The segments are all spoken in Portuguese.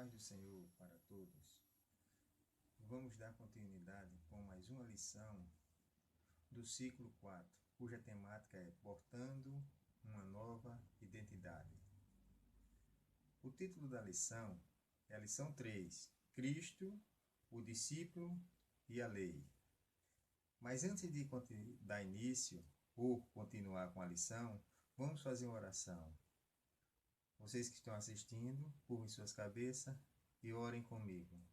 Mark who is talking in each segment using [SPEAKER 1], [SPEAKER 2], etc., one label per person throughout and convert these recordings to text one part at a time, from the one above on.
[SPEAKER 1] paz do Senhor para todos. Vamos dar continuidade com mais uma lição do ciclo 4, cuja temática é Portando uma Nova Identidade. O título da lição é a lição 3, Cristo, o discípulo e a lei. Mas antes de dar início ou continuar com a lição, vamos fazer uma oração. Vocês que estão assistindo, curvem suas cabeças e orem comigo.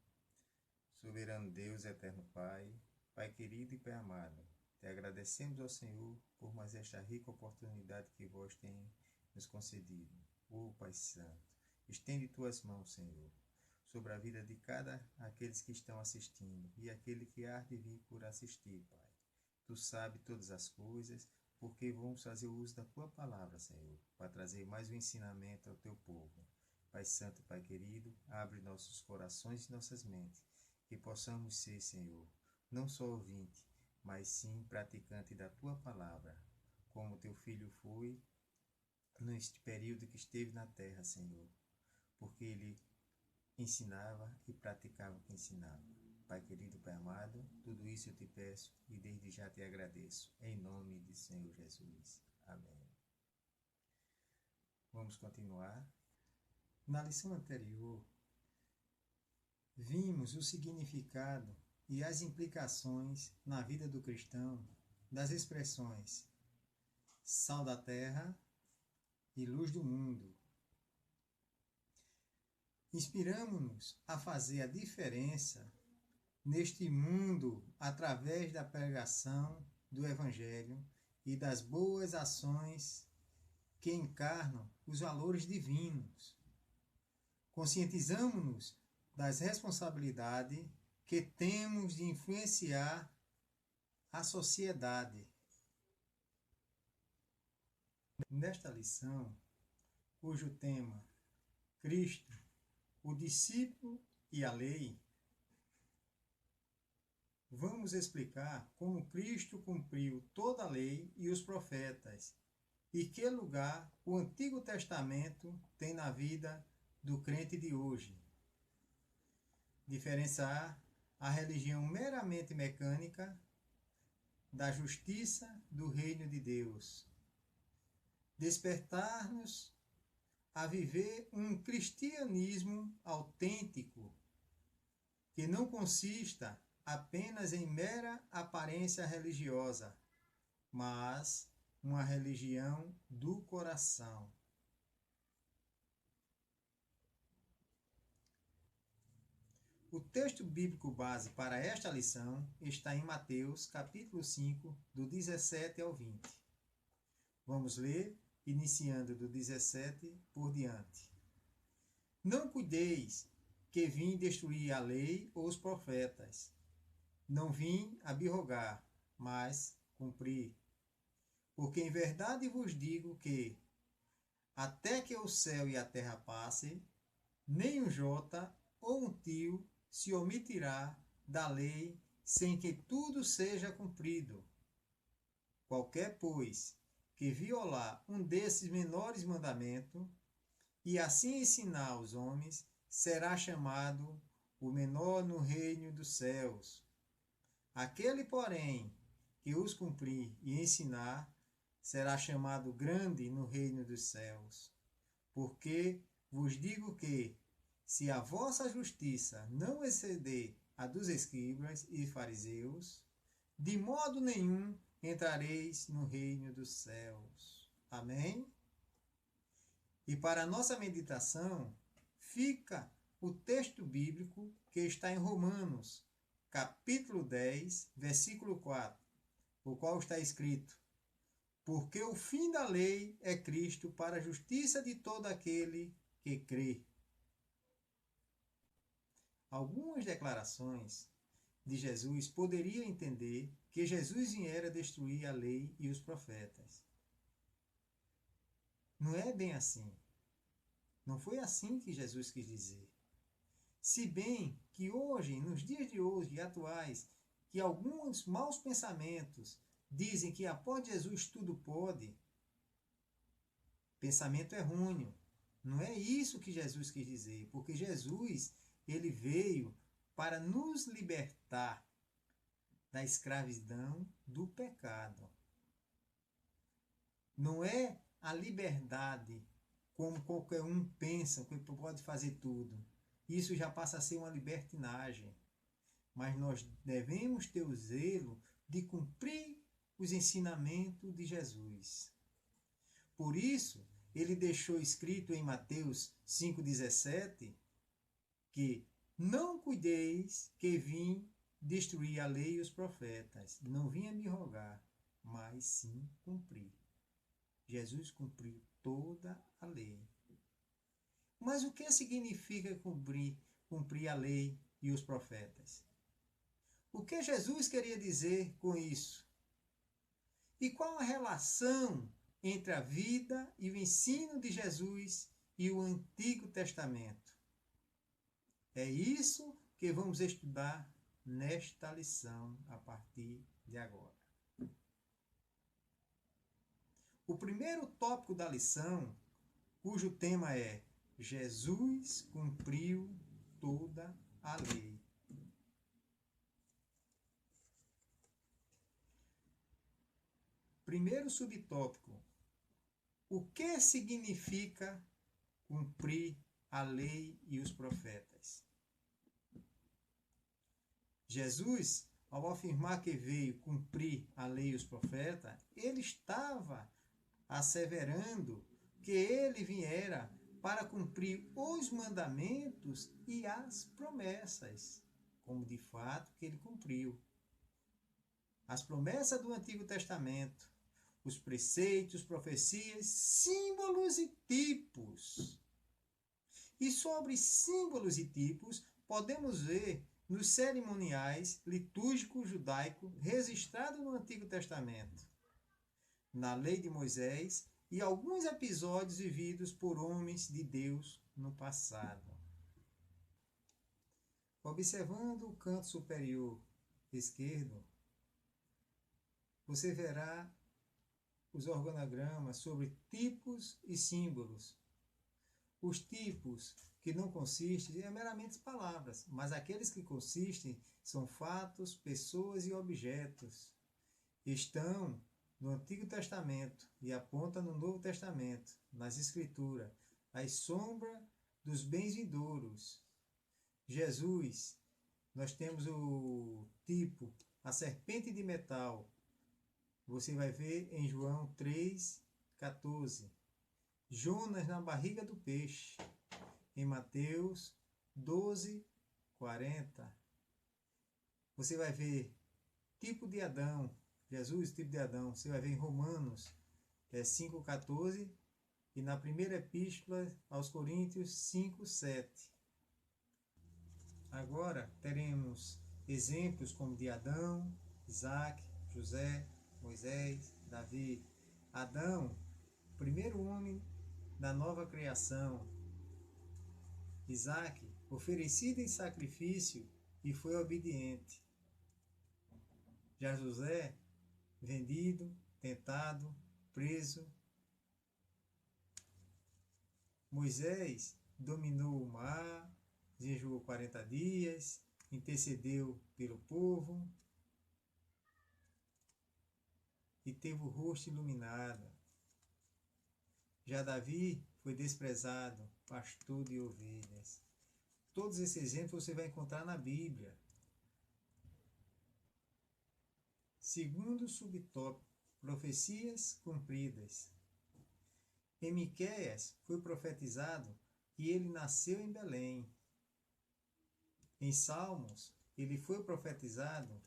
[SPEAKER 1] Soberano Deus, eterno Pai, Pai querido e Pai amado, te agradecemos ao Senhor por mais esta rica oportunidade que vós tem nos concedido. Pai Santo, estende tuas mãos, Senhor, sobre a vida de cada aqueles que estão assistindo e aquele que há de vir por assistir, Pai. Tu sabes todas as coisas, porque vamos fazer o uso da Tua Palavra, Senhor, para trazer mais um ensinamento ao Teu povo. Pai Santo, Pai querido, abre nossos corações e nossas mentes, que possamos ser, Senhor, não só ouvinte, mas sim praticante da Tua Palavra, como Teu Filho foi neste período que esteve na terra, Senhor, porque Ele ensinava e praticava o que ensinava. Pai querido, Pai amado, tudo isso eu te peço e desde já te agradeço. Em nome de Senhor Jesus. Amém. Vamos continuar. Na lição anterior, vimos o significado e as implicações na vida do cristão das expressões sal da terra e luz do mundo. Inspiramos-nos a fazer a diferença neste mundo através da pregação do Evangelho e das boas ações que encarnam os valores divinos. Conscientizamos-nos das responsabilidades que temos de influenciar a sociedade. Nesta lição, cujo tema Cristo, o discípulo e a lei, vamos explicar como Cristo cumpriu toda a lei e os profetas e que lugar o Antigo Testamento tem na vida do crente de hoje. Diferenciar a religião meramente mecânica da justiça do reino de Deus. Despertar-nos a viver um cristianismo autêntico que não consista apenas em mera aparência religiosa, mas uma religião do coração. O texto bíblico base para esta lição está em Mateus, capítulo 5, do 17 ao 20. Vamos ler, iniciando do 17 por diante. Não cuideis que vim destruir a lei ou os profetas. Não vim abrogar, mas cumprir. Porque em verdade vos digo que, até que o céu e a terra passem, nem um jota ou um tio se omitirá da lei sem que tudo seja cumprido. Qualquer, pois, que violar um desses menores mandamentos e assim ensinar os homens, será chamado o menor no reino dos céus. Aquele, porém, que os cumprir e ensinar, será chamado grande no reino dos céus. Porque vos digo que, se a vossa justiça não exceder a dos escribas e fariseus, de modo nenhum entrareis no reino dos céus. Amém? E para a nossa meditação, fica o texto bíblico que está em Romanos, capítulo 10, versículo 4, o qual está escrito: porque o fim da lei é Cristo para a justiça de todo aquele que crê. Algumas declarações de Jesus poderiam entender que Jesus viera destruir a lei e os profetas. Não é bem assim. Não foi assim que Jesus quis dizer. Se bem que hoje, nos dias de hoje atuais, que alguns maus pensamentos dizem que após Jesus tudo pode, pensamento errôneo. Não é isso que Jesus quis dizer, porque Jesus, ele veio para nos libertar da escravidão do pecado. Não é a liberdade como qualquer um pensa, que pode fazer tudo. Isso já passa a ser uma libertinagem. Mas nós devemos ter o zelo de cumprir os ensinamentos de Jesus. Por isso, ele deixou escrito em Mateus 5,17 que não cuideis que vim destruir a lei e os profetas. Não vinha me rogar, mas sim cumprir. Jesus cumpriu toda a lei. Mas o que significa cumprir a lei e os profetas? O que Jesus queria dizer com isso? E qual a relação entre a vida e o ensino de Jesus e o Antigo Testamento? É isso que vamos estudar nesta lição a partir de agora. O primeiro tópico da lição, cujo tema é Jesus cumpriu toda a lei. Primeiro subtópico, o que significa cumprir a lei e os profetas? Jesus, ao afirmar que veio cumprir a lei e os profetas, ele estava asseverando que ele viera para cumprir os mandamentos e as promessas, como de fato que ele cumpriu. As promessas do Antigo Testamento, os preceitos, profecias, símbolos e tipos. E sobre símbolos e tipos, podemos ver nos cerimoniais litúrgicos judaicos registrados no Antigo Testamento, na lei de Moisés e alguns episódios vividos por homens de Deus no passado. Observando o canto superior esquerdo, você verá os organogramas sobre tipos e símbolos. Os tipos que não consistem é meramente palavras, mas aqueles que consistem são fatos, pessoas e objetos. Estão no Antigo Testamento e apontam no Novo Testamento, nas Escrituras, as sombras dos bens vindouros. Jesus, nós temos o tipo, a serpente de metal. Você vai ver em João 3,14. Jonas na barriga do peixe, em Mateus 12,40. Você vai ver tipo de Adão, Jesus, tipo de Adão. Você vai ver em Romanos 5,14 e na primeira epístola aos Coríntios 5,7. Agora teremos exemplos como de Adão, Isaac, José, Moisés, Davi. Adão, primeiro homem da nova criação. Isaac, oferecido em sacrifício e foi obediente. Já José, vendido, tentado, preso. Moisés dominou o mar, jejuou 40 dias, intercedeu pelo povo e teve o rosto iluminado. Já Davi foi desprezado, pastor de ovelhas. Todos esses exemplos você vai encontrar na Bíblia. Segundo subtópico, profecias cumpridas. Em Miqueias foi profetizado que ele nasceu em Belém. Em Salmos, ele foi profetizado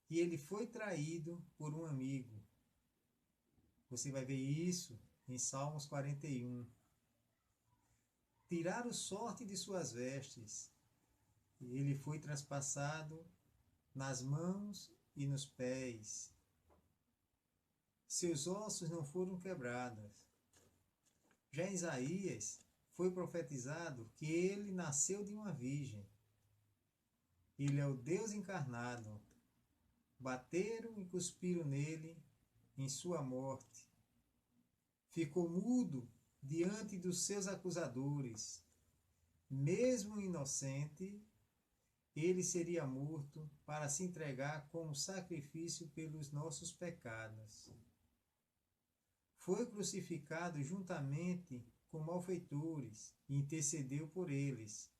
[SPEAKER 1] que ele foi traído por um amigo. Você vai ver isso em Salmos 41. Tiraram sorte de suas vestes. Ele foi traspassado nas mãos e nos pés. Seus ossos não foram quebrados. Já em Isaías foi profetizado que ele nasceu de uma virgem. Ele é o Deus encarnado. Bateram e cuspiram nele em sua morte. Ficou mudo diante dos seus acusadores. Mesmo inocente, ele seria morto para se entregar como sacrifício pelos nossos pecados. Foi crucificado juntamente com malfeitores e intercedeu por eles.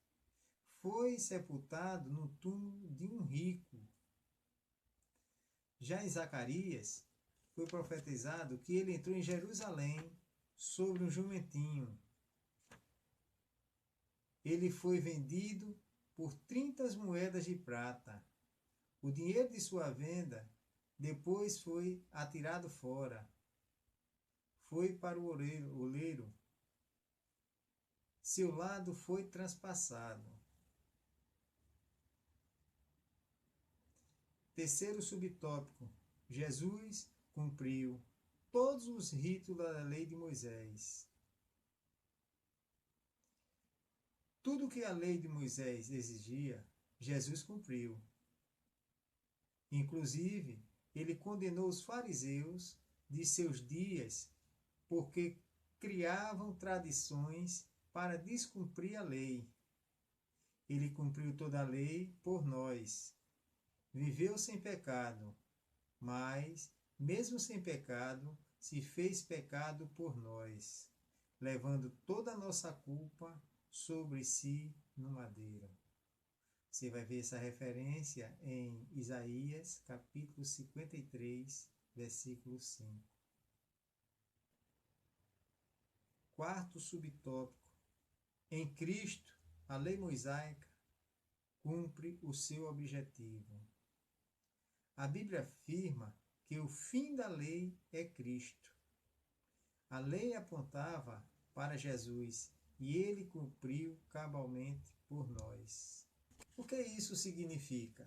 [SPEAKER 1] Foi sepultado no túmulo de um rico. Já em Zacarias, foi profetizado que ele entrou em Jerusalém sobre um jumentinho. Ele foi vendido por 30 moedas de prata. O dinheiro de sua venda depois foi atirado fora. Foi para o oleiro. Seu lado foi transpassado. Terceiro subtópico. Jesus cumpriu todos os ritos da lei de Moisés. Tudo que a lei de Moisés exigia, Jesus cumpriu. Inclusive, ele condenou os fariseus de seus dias porque criavam tradições para descumprir a lei. Ele cumpriu toda a lei por nós. Viveu sem pecado, mas, mesmo sem pecado, se fez pecado por nós, levando toda a nossa culpa sobre si no madeiro. Você vai ver essa referência em Isaías, capítulo 53, versículo 5. Quarto subtópico. Em Cristo, a lei mosaica cumpre o seu objetivo. A Bíblia afirma que o fim da lei é Cristo. A lei apontava para Jesus e ele cumpriu cabalmente por nós. O que isso significa?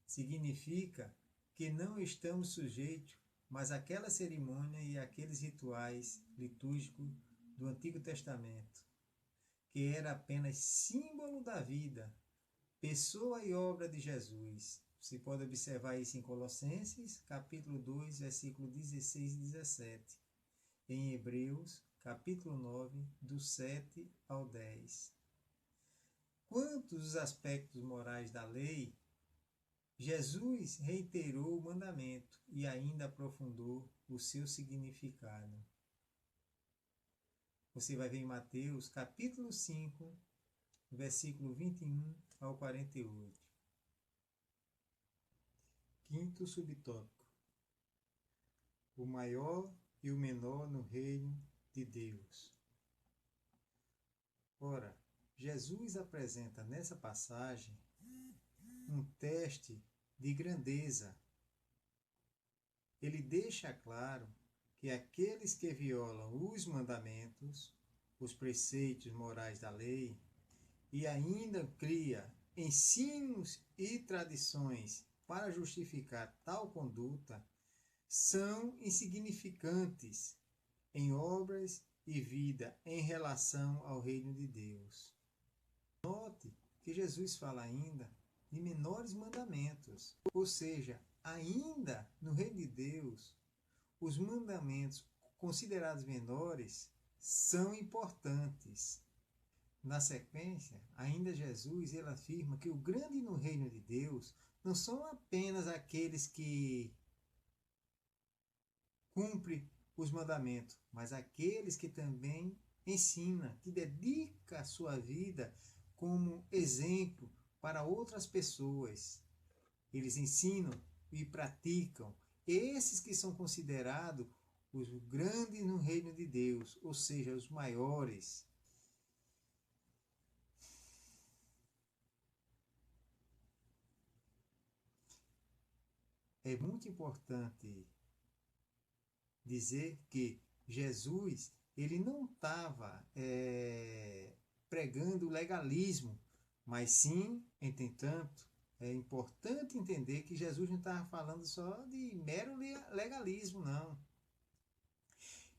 [SPEAKER 1] Significa que não estamos sujeitos mais àquela cerimônia e àqueles rituais litúrgicos do Antigo Testamento, que era apenas símbolo da vida, pessoa e obra de Jesus. Você pode observar isso em Colossenses, capítulo 2, versículo 16 e 17. Em Hebreus, capítulo 9, do 7 ao 10. Quanto aos aspectos morais da lei, Jesus reiterou o mandamento e ainda aprofundou o seu significado. Você vai ver em Mateus, capítulo 5, versículo 21 ao 48. Quinto subtópico. O maior e o menor no reino de Deus. Ora, Jesus apresenta nessa passagem um teste de grandeza. Ele deixa claro que aqueles que violam os mandamentos, os preceitos morais da lei, e ainda cria ensinos e tradições para justificar tal conduta, são insignificantes em obras e vida em relação ao reino de Deus. Note que Jesus fala ainda de menores mandamentos, ou seja, ainda no reino de Deus, os mandamentos considerados menores são importantes. Na sequência, ainda Jesus ele afirma que o grande no reino de Deus não são apenas aqueles que cumprem os mandamentos, mas aqueles que também ensina, que dedica a sua vida como exemplo para outras pessoas. Eles ensinam e praticam. Esses que são considerados os grandes no reino de Deus, ou seja, os maiores. É muito importante dizer que Jesus ele não estava pregando o legalismo, mas sim, entretanto, é importante entender que Jesus não estava falando só de mero legalismo, não.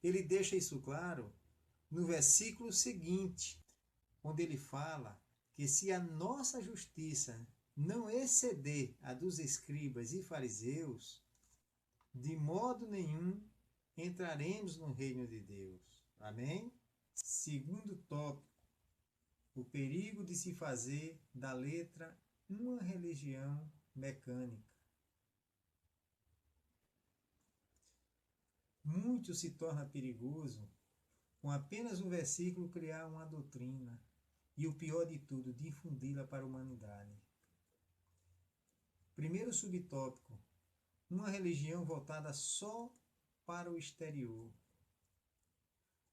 [SPEAKER 1] Ele deixa isso claro no versículo seguinte, onde ele fala que se a nossa justiça não exceder a dos escribas e fariseus, de modo nenhum entraremos no reino de Deus. Amém? Segundo tópico, o perigo de se fazer da letra uma religião mecânica. Muito se torna perigoso com apenas um versículo criar uma doutrina e, o pior de tudo, difundi-la para a humanidade. Primeiro subtópico, uma religião voltada só para o exterior.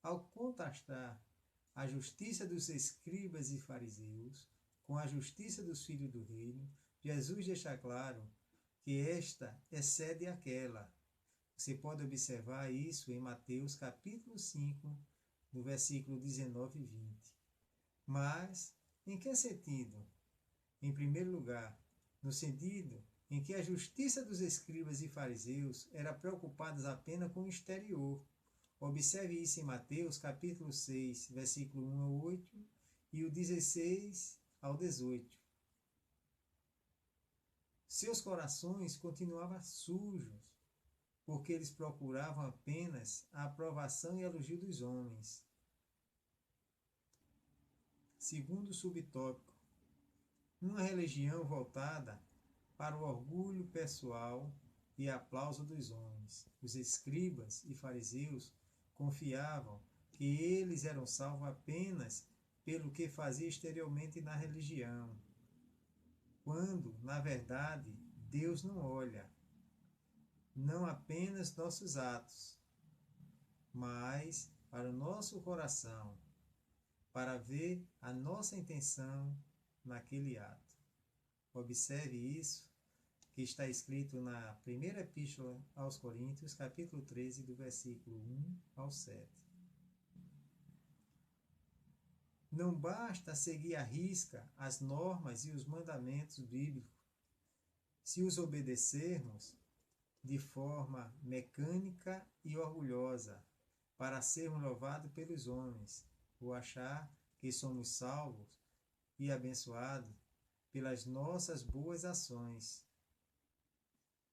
[SPEAKER 1] Ao contrastar a justiça dos escribas e fariseus com a justiça dos filhos do reino, Jesus deixa claro que esta excede aquela. Você pode observar isso em Mateus capítulo 5, no versículo 19 e 20. Mas, em que sentido? Em primeiro lugar, no sentido em que a justiça dos escribas e fariseus era preocupada apenas com o exterior. Observe isso em Mateus capítulo 6, versículo 1 ao 8 e o 16 ao 18. Seus corações continuavam sujos, porque eles procuravam apenas a aprovação e elogio dos homens. Segundo subtópico, uma religião voltada para o orgulho pessoal e aplauso dos homens. Os escribas e fariseus confiavam que eles eram salvos apenas pelo que fazia exteriormente na religião, quando, na verdade, Deus não olha, não apenas nossos atos, mas para o nosso coração, para ver a nossa intenção naquele ato. Observe isso, que está escrito na primeira epístola aos Coríntios, capítulo 13, do versículo 1 ao 7. Não basta seguir à risca as normas e os mandamentos bíblicos. Se os obedecermos de forma mecânica e orgulhosa, para sermos louvados pelos homens, ou achar que somos salvos e abençoados pelas nossas boas ações.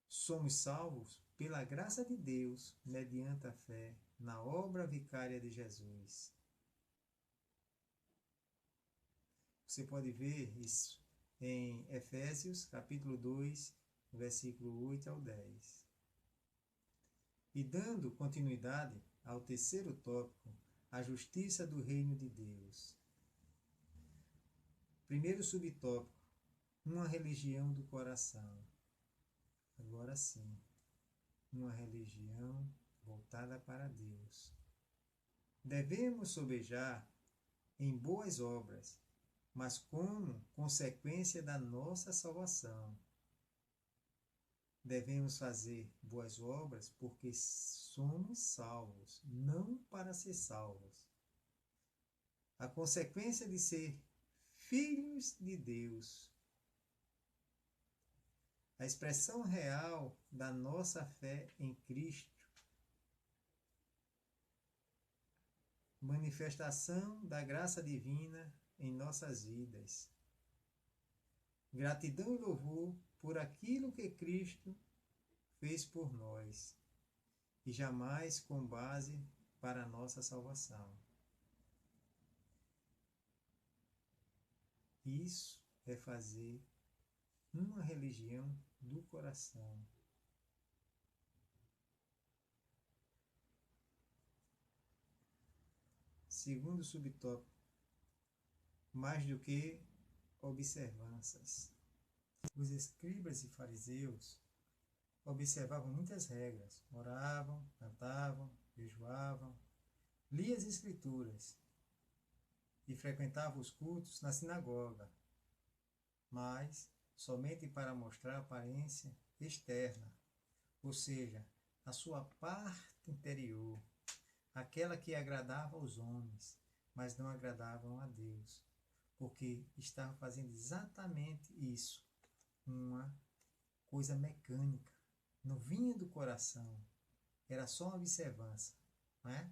[SPEAKER 1] Somos salvos pela graça de Deus, mediante a fé na obra vicária de Jesus. Você pode ver isso em Efésios, capítulo 2, versículo 8 ao 10. E dando continuidade ao terceiro tópico, a justiça do reino de Deus. Primeiro subtópico, uma religião do coração. Agora sim, uma religião voltada para Deus. Devemos sobejar em boas obras, mas como consequência da nossa salvação. Devemos fazer boas obras porque somos salvos, não para ser salvos. A consequência de ser filhos de Deus. A expressão real da nossa fé em Cristo. Manifestação da graça divina em nossas vidas. Gratidão e louvor por aquilo que Cristo fez por nós, e jamais com base para a nossa salvação. Isso é fazer uma religião do coração. Segundo subtópico, mais do que observâncias. Os escribas e fariseus observavam muitas regras, oravam, cantavam, jejuavam, liam as escrituras e frequentavam os cultos na sinagoga, mas somente para mostrar a aparência externa, ou seja, a sua parte interior, aquela que agradava aos homens, mas não agradavam a Deus, porque estavam fazendo exatamente isso, uma coisa mecânica, não vinha do coração, era só uma observância, não é?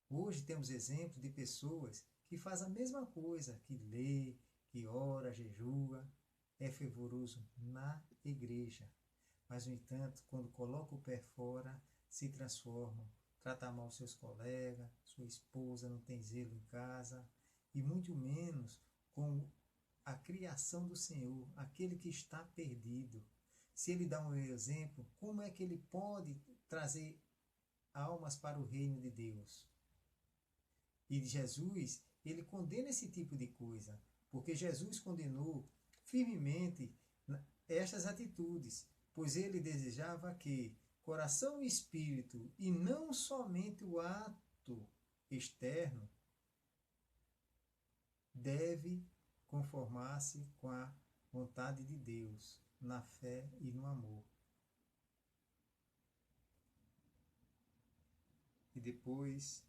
[SPEAKER 1] Hoje temos exemplos de pessoas que fazem a mesma coisa, que lê, que ora, jejua, é fervoroso na igreja, mas no entanto, quando coloca o pé fora, se transformam tratar mal seus colegas, sua esposa, não tem zelo em casa, e muito menos com a criação do Senhor, aquele que está perdido. Se ele dá um exemplo, como é que ele pode trazer almas para o reino de Deus? E Jesus, ele condena esse tipo de coisa, porque Jesus condenou firmemente estas atitudes, pois ele desejava que coração e espírito, e não somente o ato externo, deve conformar-se com a vontade de Deus, na fé e no amor. E depois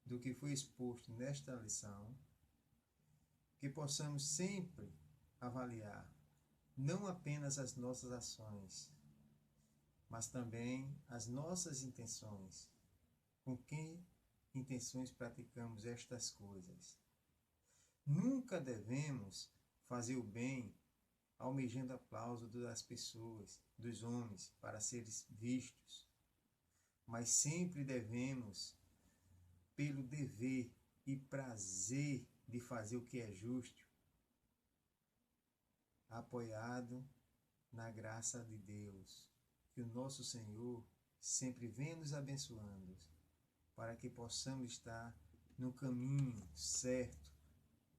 [SPEAKER 1] do que foi exposto nesta lição, que possamos sempre avaliar não apenas as nossas ações, mas também as nossas intenções. Com que intenções praticamos estas coisas? Nunca devemos fazer o bem almejando aplauso das pessoas, dos homens, para seres vistos, mas sempre devemos, pelo dever e prazer de fazer o que é justo, apoiado na graça de Deus, que o nosso Senhor sempre venha nos abençoando, para que possamos estar no caminho certo,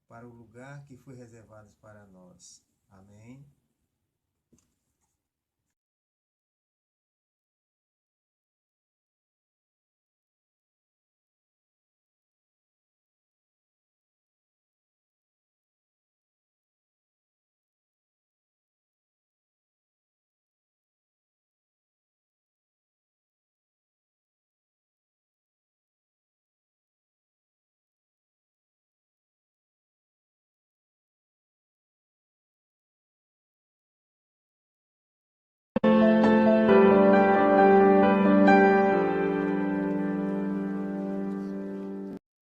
[SPEAKER 1] para o lugar que foi reservado para nós. Amém?